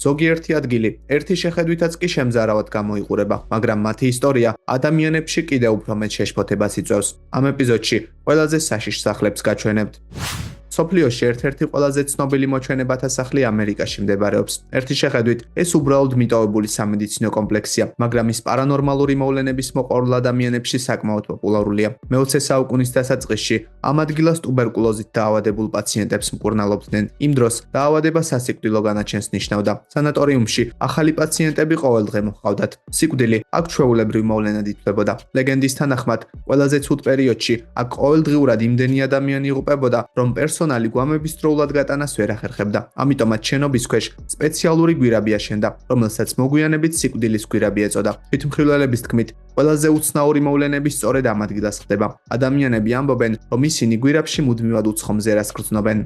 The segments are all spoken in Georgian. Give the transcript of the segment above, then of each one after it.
ზოგიერთი ადგილი ერთი შეხედვითაც კი შემზარავად გამოიყურება, მაგრამ მათი ისტორია ადამიანებში კიდევ უფრო მეტ შეშფოთებას იწვევს. ამ ეპიზოდში ყველაზე საშიშ სახლებს გაჩვენებთ. სოფლიოში ერთ-ერთი ყველაზე ცნობილი მოჩვენებათა სახლი ამერიკაში მდებარეობს. ერთი შეხედვით ეს უბრალოდ მიტოვებული სამედიცინო კომპლექსია, მაგრამ ის პარანორმალური მოვლენების მოყვარულ ადამიანებში საკმაოდ პოპულარულია. მე-20 საუკუნის დასაწყისში ამ ადგილას ტუბერკულოზით დაავადებულ პაციენტებს მკურნალობდნენ. იმ დროს დაავადება სასიკვდილო განაჩენს ნიშნავდა. სანატორიუმში ახალი პაციენტები ყოველდღე მოჰყავდათ. სიკვდილი აქ ჩვეულებრივ მოვლენად ითვლებოდა. ლეგენდის თანახმად, ყველაზე ცუდ პერიოდში აქ ყოველდღიურად იმდენი ადამიანი იღუპებოდა, რომ პერსონალი გვამების დროულად გატანას ვერ ახერხებდა. ამიტომაც შენობის ქვეშ სპეციალური გვირაბი აშენდა, რომელსაც მოგვიანებით სიკვდილის გვირაბი ეწოდა. თვითმხილველების თქმით, ყველაზე უცნაური მოვლენები სწორედ ამ ადგილას ხდება. ადამიანები ამბობენ, რომ ისინი გვირაბში მუდმივად უცხო მზერას გრძნობენ.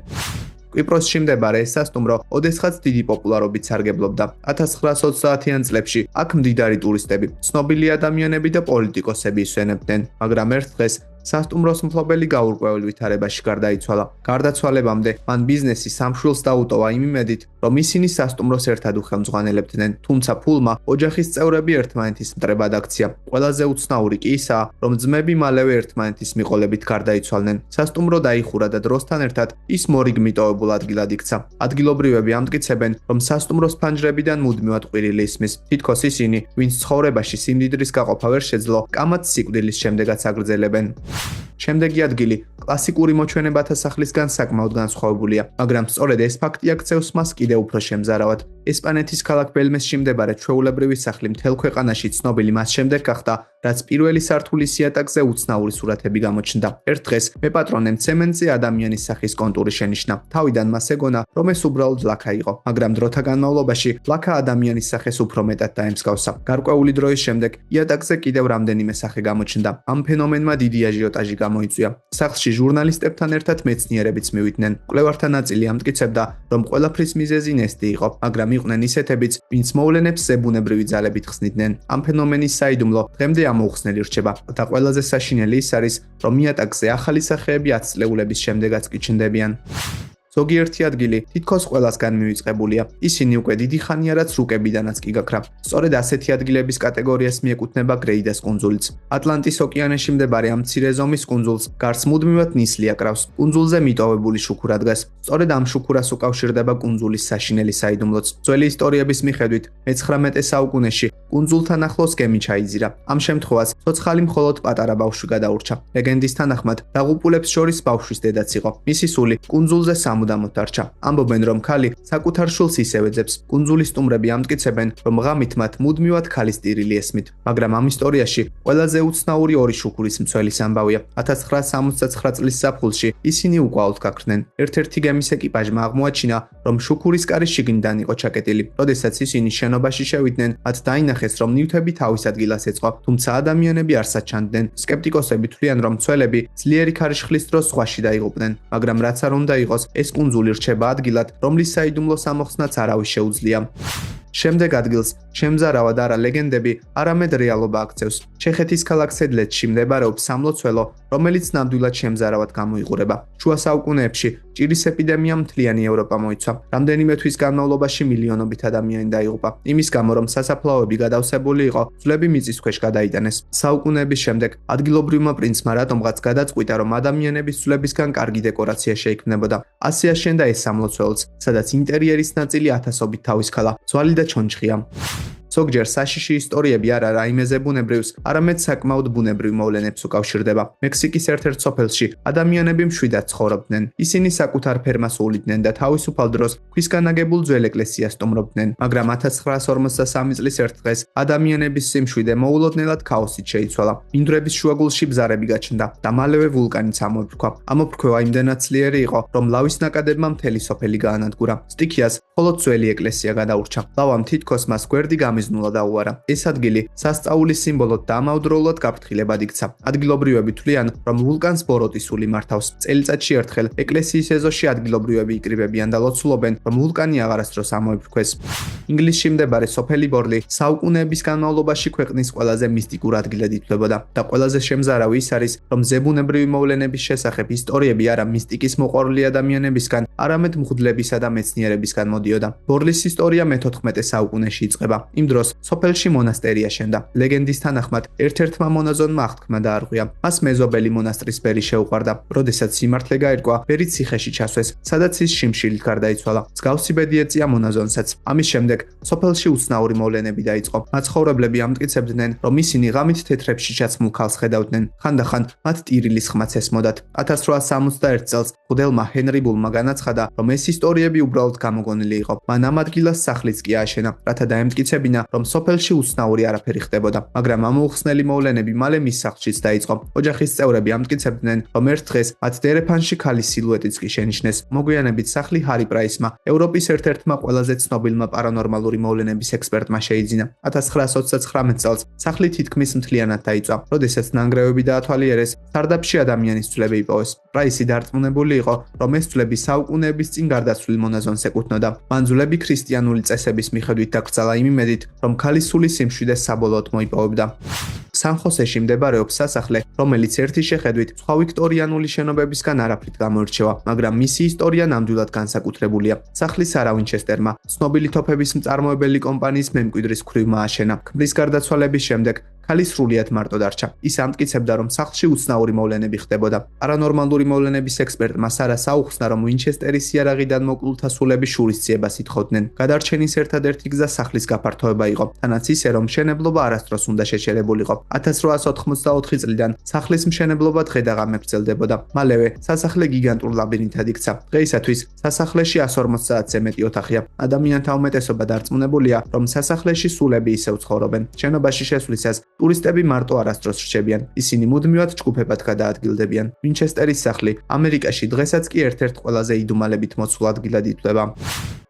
კვიპროსში მდებარე ეს სასტუმრო ოდესღაც დიდი პოპულარობით სარგებლობდა. 1930-იან წლებში აქ მდიდარი ტურისტები, ცნობილი ადამიანები და პოლიტიკოსები ისვენებდნენ, მაგრამ ერთ დღეს სასტუმროს მფლობელი გაურკვეველ ვითარებაში გარდაიცვალა. გარდაცვალებამდე მან ბიზნესი სამშვილს დაუტოვა იმ იმედით, რომ ისინი სასტუმროს ერთად უხელმძღვანელებდნენ, თუმცა ფულმა ოჯახის წევრები ერთმანეთის მტრებად აქცია. ყველაზე უცნაური კი ისაა, რომ ძმები მალევე ერთმანეთის მიყოლებით გარდაიცვალნენ. სასტუმრო დაიხურა და დროსთან ერთად ის მორიგ მიტოვებულ ადგილად იქცა. ადგილობრივები ამტკიცებენ, რომ სასტუმროს ფანჯრებიდან მუდმივად ყვირილი ისმის. თითქოს ისინი, ვინც ცხოვრებაში სიმდიდრის გაყოფა ვერ შეძლო, კამათ სიკვდილის შემდეგაც აგრძელებენ. შემდეგი ადგილი კლასიკური მოჩვენებათა სახლისგან საკმაოდ განსხვავებულია, მაგრამ სწორედ ეს ფაქტი აქცევს მას კიდევ უფრო შემზარავად. ესპანეთის ქალაქ ბელმესში მდებარე ჩვეულებრივი სახლი მთელ ქვეყანაში ცნობილი მას შემდეგ გახდა, რაც პირველი სართულის იატაკზე უცნაური სურათები გამოჩნდა. ერთ დღეს მეპატრონემ ცემენტზე ადამიანის სახის კონტური შენიშნა. თავიდან მას ეგონა, რომ ეს უბრალოდ ლაქა იყო, მაგრამ დროთა განმავლობაში ლაქა ადამიანის სახეს უფრო მეტად დაემსგავსა. გარკვეული დროის შემდეგ იატაკზე კიდევ რამდენიმე სახე გამოჩნდა. ამ ფენომენმა დიდი აჟიოტაჟი გამოიწვია. სახლში ჟურნალისტებთან ერთად მეცნიერებიც მივიდნენ. მკვლევართა ნაწილი ამტკიცებდა, რომ ყველაფრის მიზეზი ნესტი იყო, მაგრამ იყვნენ ისეთებიც, ვინც მოვლენებს ზებუნებრივი ძალებით ხსნიდნენ. ამ ფენომენის საიდუმლო დღემდე ამოუხსნელი რჩება და ყველაზე საშინელი ის არის, რომ იატაკზე ახალი სახეები 10 წლეულების შემდეგაც კი ჩნდებიან. ზოგიერთი ადგილი თითქოს ყველასგან მივიწყებულია. ისინი უკვე დიდი ხანია, რაც რუკებიდანაც კი გაქრა. სწორედ ასეთი ადგილების კატეგორიას მიეკუთვნება გრეიდას კუნძულიც. ატლანტის ოკეანეში მდებარე ამ მცირე ზომის კუნძულს გარს მუდმივად ნისლი აკრავს. კუნძულზე მიტოვებული შუქურა დგას. სწორედ ამ შუქურას უკავშირდება კუნძულის საშინელი საიდუმლოც. ძველი ისტორიების მიხედვით, მე-19 საუკუნეში კუნძულთან ახლოს გემი ჩაიძირა. ამ შემთხვევას ცოცხალი მხოლოდ პატარა ბავშვი გადაურჩა. ლეგენდის თანახმად, დაღუპულებს შორის ბავშვის დედაც იყო. მისი სული კუნძულზე სამუდამოდ დარჩა. ამბობენ, რომ ქალი საკუთარ შვილს ისევ ეძებს. კუნძულის სტუმრები ამტკიცებენ, რომ ღამით მათ მუდმივად ქალის ტირილი ესმით, მაგრამ ამ ისტორიაში ყველაზე უცნაური ორი შუქურის მცველის ამბავია. 1969 წლის ზაფხულში ისინი უკვალოდ გაქრნენ. ერთ-ერთი გემის ეკიპაჟმა აღმოაჩინა, რომ შუქურის კარი შიგნიდან იყო ჩაკეტილი. როდესაც ისინი შენობაში შევიდნენ, მათ დაინახეს, რომ ნივთები თავის ადგილას ეწყო, თუმცა ადამიანები არსად ჩანდნენ. სკეპტიკოსები თვლიან, რომ მცველები ძლიერი ქარიშხლის დროს ზღვაში დაიღუპნენ, მაგრამ რაც არ უნდა იყოს, ეს კუნძული რჩება ადგილად, რომლის საიდუმლოს ამოხსნაც არავის შეუძლია. შემდეგ ადგილს შემზარავად არა ლეგენდები, არამედ რეალობა აქცევს. ჩეხეთის ქალაქ სედლეცში მდებარეობს სამლოცველო, რომელიც ნამდვილად შემზარავად გამოიყურება. შუა საუკუნეებში ჭირის ეპიდემიამ მთლიანი ევროპა მოიცვა. რამდენიმე თვის განმავლობაში მილიონობით ადამიანი დაიღუპა. იმის გამო, რომ სასაფლაოები გადავსებული იყო, ძვლები მიწის ქვეშ გადაიტანეს. საუკუნეების შემდეგ ადგილობრივმა პრინცმა რატომღაც გადაწყვიტა, რომ ადამიანების ძვლებისგან კარგი დეკორაცია შეიქმნებოდა. ასე აშენდა ეს სამლოცველოც, სადაც ინტერიერის ნაწილი ათასობით თავისქალა, ძვალი და ჩონჩხია. ზოგჯერ საშიში ისტორიები არა რაიმეზე ბუნებრივს, არამედ საკმაოდ ბუნებრივ მოვლენებს უკავშირდება. მექსიკის ერთ-ერთ სოფელში ადამიანები მშვიდად ცხოვრობდნენ. ისინი საკუთარ ფერმას უვლიდნენ და თავისუფალ დროს ქვისგან აგებულ ძველ ეკლესიას სტუმრობდნენ, მაგრამ 1953 წლის ერთ დღეს ადამიანების სიმშვიდე მოულოდნელად ქაოსით შეიცვალა. მინდვრების შუაგულში ბზარები გაჩნდა და მალევე ვულკანიც ამოფრქვა. ამოფრქვევა იმდენად ძლიერი იყო, რომ ლავის ნაკადებმა მთელი სოფელი გაანადგურა. სტიქიას მხოლოდ ძველი ეკლესია გადაურჩა. ლავამ თითქოს მას გვერდი გამიზნულა დაუარა. ეს ადგილი სასწაულის სიმბოლოდ და ამავდროულად გაფრთხილებად იქცა. ადგილობრივები თვლიან, რომ ვულკანს ბოროტი სული მართავს. წელიწადში ერთხელ ეკლესიის ეზოში ადგილობრივები იკრიბებიან და ლოცულობენ, რომ ვულკანი აღარასდროს ამოიფრქვეს. ინგლისში მდებარე სოფელი ბორლი საუკუნეების განმავლობაში ქვეყნის ყველაზე მისტიკურ ადგილად ითვლებოდა და ყველაზე შემზარავი ის არის, რომ ზებუნებრივი მოვლენების შესახებ ისტორიები არა მისტიკის მოყვარული ადამიანებისგან, არამედ მღვდლებისა და მეცნიერებისგან მოდიოდა. ბორლის ისტორია მე-14 საუკუნეში იწყება. იმ დროს სოფელში მონასტერი აშენდა. ლეგენდის თანახმად, ერთ-ერთმა მონაზონმა აღთქმა დაარღვია. მას მეზობელი მონასტრის ბერი შეუყვარდა. როდესაც სიმართლე გაირკვა, ბერი ციხეში ჩასვეს, სადაც ის შიმშილით გარდაიცვალა. მსგავსი ბედი ეწია მონაზონსაც. ამის შემდეგ სოფელში უცნაური მოვლენები დაიწყო. მაცხოვრებლები ამტკიცებდნენ, რომ ისინი ღამით თეთრებში ჩაცმულ ქალს ხედავდნენ. ხანდახან მათ ტირილის ხმაც ესმოდათ. 1861 წელს მღვდელმა ჰენრი ბულმა განაცხადა, რომ ეს ისტორიები უბრალოდ გამოგონილი იყო. მან ამ ადგილას სახლიც კი ააშენა, რათა დაემტკიცებინა, რომ სოფელში უცნაური არაფერი ხდებოდა. მაგრამ ამ უხსნელი მოვლენები მალე მის სახლშიც დაიწყო. ოჯახის წევრები ამტკიცებდნენ, რომ ერთ დღეს მათ დერეფანში ქალის სილუეტიც კი შენიშნეს. მოგვიანებით სახლი ჰარი პრაისმა, ევროპის ერთ-ერთმა ყველაზე ცნობილმა პარანორმალური მოვლენების ექსპერტმა შეიძინა. 1929 წელს სახლი თითქმის მთლიანად დაიწვა, როდესაც ნანგრევები დაათვალიერეს, სარდაფში ადამიანის ძვლები იპოვეს. პრაისი დარწმუნებული იყო, რომ ეს ძვლები საუკუნეების წინ გარდაცვლილ მონაზონს ეკუთვნოდა. მან ძვლები ქრისტიანული წესების მიხედვით დაკრძალა იმ იმედით, რომ ქალის სული სიმშვიდეს საბოლოოდ მოიპოვებდა. სან-ხოსეში მდებარეობს სასახლე, რომელიც ერთი შეხედვით სხვა ვიქტორიანული შენობებისგან არაფრით გამოირჩევა, მაგრამ მისი ისტორია ნამდვილად განსაკუთრებულია. სახლის არა ვინჩესტერმა, ცნობილი თოფების მწარმოებელი კომპანიის მემკვიდრის ქვრივ მააშენა. ქმრის გარდაცვალების შემდეგ ქალი სრულიად მარტო დარჩა. ის ამტკიცებდა, რომ სახლში უცნაური მოვლენები ხდებოდა. პარანორმალური მოვლენების ექსპერტმა სარა საუხსნა, რომ ვინჩესტერის იარაღიდან მოკლულთა სულების შურისძიებას ითხოვდნენ. გადარჩენის ერთადერთი გზა სახლის გაფართოება იყო, თანაც ისე, რომ მშენებლობა არასდროს უნდა შეჩერებულიყო. 1884 წლიდან სახლის მშენებლობა დღე-დაღამე გრძელდებოდა. მალევე სასახლე გიგანტურ ლაბირინთად იქცა. დღეისათვის სასახლეში 150-ზე მეტი ოთახია. ადამიანთა უმეტესობა დარწმუნებულია, რომ სასახლეში სულები ისევ ცხოვრობენ. შენობაში შესვლისას ტურისტები მარტო არასდროს რჩებიან. ისინი მუდმივად ჯგუფებად გადაადგილდებიან. ვინჩესტერის სახლი ამერიკაში დღესაც კი ერთ-ერთ ყველაზე იდუმალებით მოცულ ადგილად ითვლება.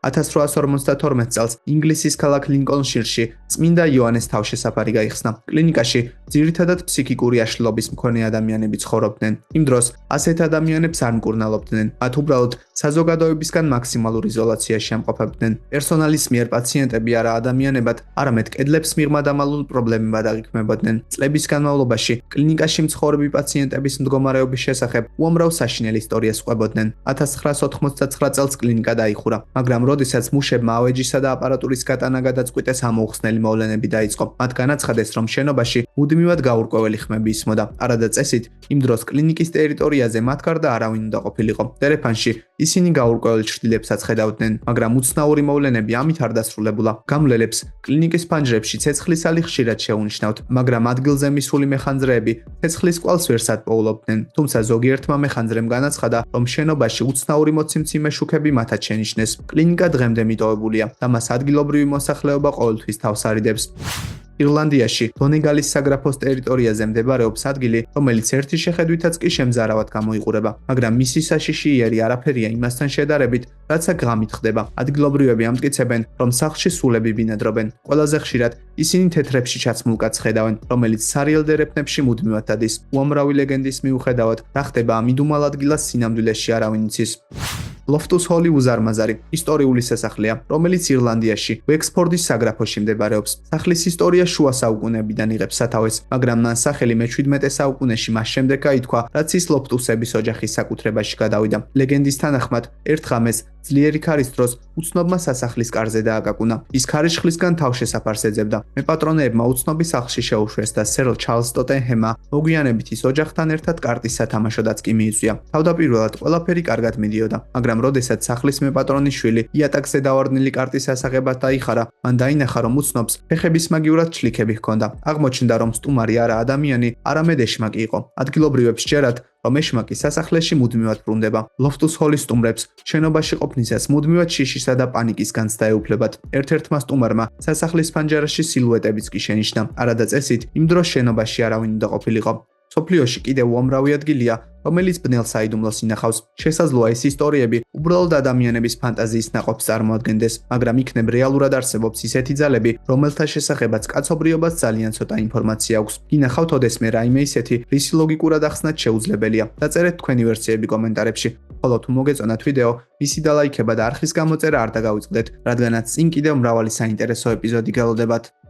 1852 წელს ინგლისის ქალაქ ლინკოლნშირში წმინდა იოანეს თავშესაფარი გაიხსნა. კლინიკაში ძირითადად ფსიქიკური აშლილობის მქონე ადამიანები ცხოვრობდნენ. იმ დროს ასეთ ადამიანებს არ მკურნალობდნენ. მათ უბრალოდ საზოგადოებისგან მაქსიმალურ იზოლაციაში ამყოფებდნენ. პერსონალის მიერ პაციენტები არა ადამიანებად, არამედ კედლებს მიღმადამალულ პრობლემებად აღიქმებოდნენ. წლების განმავლობაში კლინიკაში მცხოვრები პაციენტების მდგომარეობის შესახებ უამრავ საშინელ ისტორიას ყვებოდნენ. 1989 წელს კლინიკა დაიხურა, მაგრამ როდესაც მუშებმა ავეჯისა და აპარატურის გატანა გადაწყვიტეს, ამოუხსნელი მოვლენები დაიწყო. მათ განაცხადეს, რომ შენობაში მუდმივად გაურკვეველი ხმები ისმოდა. არადა წესით, იმ დროს კლინიკის ტერიტორიაზე მათ გარდა არავინ უნდა ყოფილიყო. დერეფანში ისინი გაურკვეველ ჩრდილებსაც ხედავდნენ, მაგრამ უცნაური მოვლენები ამით არ დასრულებულა. გამლელებს კლინიკის ფანჯრებში ცეცხლის ალი ხშირად შეუნიშნავთ, მაგრამ ადგილზე მისული მეხანძრეები ცეცხლის კვალს ვერ სათბოულობდნენ. თუმცა ზოგიერთმა მეხანძრემ განაცხადა, რომ შენობაში უცნაური მოციმციმე შუქები მათაც შენიშნეს. კლინიკა დღემდე მიტოვებულია და მას ადგილობრივი მოსახლეობა ყოველთვის თავს არიდებს. ირლანდიაში დონეგალის საგრაფოს ტერიტორიაზე მდებარეობს ადგილი, რომელიც ერთი შეხედვითაც კი შემზარავად გამოიყურება, მაგრამ მისი საშიში იერი არაფერია იმასთან შედარებით, რაც აქ ღამით ხდება. ადგილობრივები ამტკიცებენ, რომ სახლში სულები ბინადრობენ. ყველაზე ხშირად ისინი თეთრებში ჩაცმულ კაცს ხედავენ, რომელიც სარიელ დერეფნებში მუდმივად დადის. უამრავი ლეგენდის მიუხედავად, რა ხდება ამ იდუმალ ადგილას სინამდვილეში არავინ იცის. ლოფტუს ჰოლი უზარმაზარი ისტორიული სასახლეა, რომელიც ირლანდიაში, ვექსფორდის საგრაფოში მდებარეობს. სახლის ისტორია შუა საუკუნეებიდან იღებს სათავეს, მაგრამ მან სახელი მე-17 საუკუნეში მას შემდეგ გაითქვა, რაც ის ლოფტუსების ოჯახის საკუთრებაში გადავიდა. ლეგენდის თანახმად, ერთ ღამეს ძლიერი ქარის დროს უცნობმა სასახლის კარზე დააკაკუნა. ის ქარიშხლისგან თავშესაფარს ეძებდა. მეპატრონეებმა უცნობი სახლში შეუშვეს და სერ ჩარლზ ტოტენჰემმა მოგვიანებით ის ოჯახთან ერთად კარტის სათამაშოდაც კი მიიწვია. თავდაპირველად ყველაფერი კარგად მიდიოდა, მაგრამ როდესაც სახლის მეპატრონის შვილი იატაკზე დავარდნილი კარტის ასაღებად დაიხარა, მან დაინახა, რომ უცნობს ფეხების მაგივრად შლიქები ჰქონდა. აღმოჩნდა, რომ სტუმარი არა ადამიანი, არამედ ეშმაკი იყო. ადგილობრივებს სჯერათ, რომ ეშმაკი სასახლეში მუდმივად ბრუნდება. ლოფტუს ჰოლის სტუმრებს შენობაში ყოფნისას მუდმივად შიშისა და პანიკის განცდა ეუფლებათ. ერთ-ერთმა სტუმარმა სასახლის ფანჯარაში სილუეტებიც კი შენიშნა. არადა წესით, იმ დროს შენობაში არავინ უნდა ყოფილიყო. სოფლიოში კიდევ უამრავი ადგილია, რომელიც ბნელ საიდუმლოს ინახავს. შესაძლოა ეს ისტორიები უბრალოდ ადამიანების ფანტაზიის ნაყოფს წარმოადგენდეს, მაგრამ იქნებ რეალურად არსებობს ისეთი ძალები, რომელთა შესახებაც კაცობრიობას ძალიან ცოტა ინფორმაცია აქვს. გინახავთ ოდესმე რაიმე ისეთი, რის ლოგიკურად ახსნათ შეუძლებელია. დაწერეთ თქვენი ვერსიები კომენტარებში. ხოლო თუ მოგეწონათ ვიდეო, მისი დალაიქება და არხის გამოწერა არ დაგავიწყდეთ, რადგანაც წინ კიდევ მრავალი საინტერესო ეპიზოდი გელოდებათ.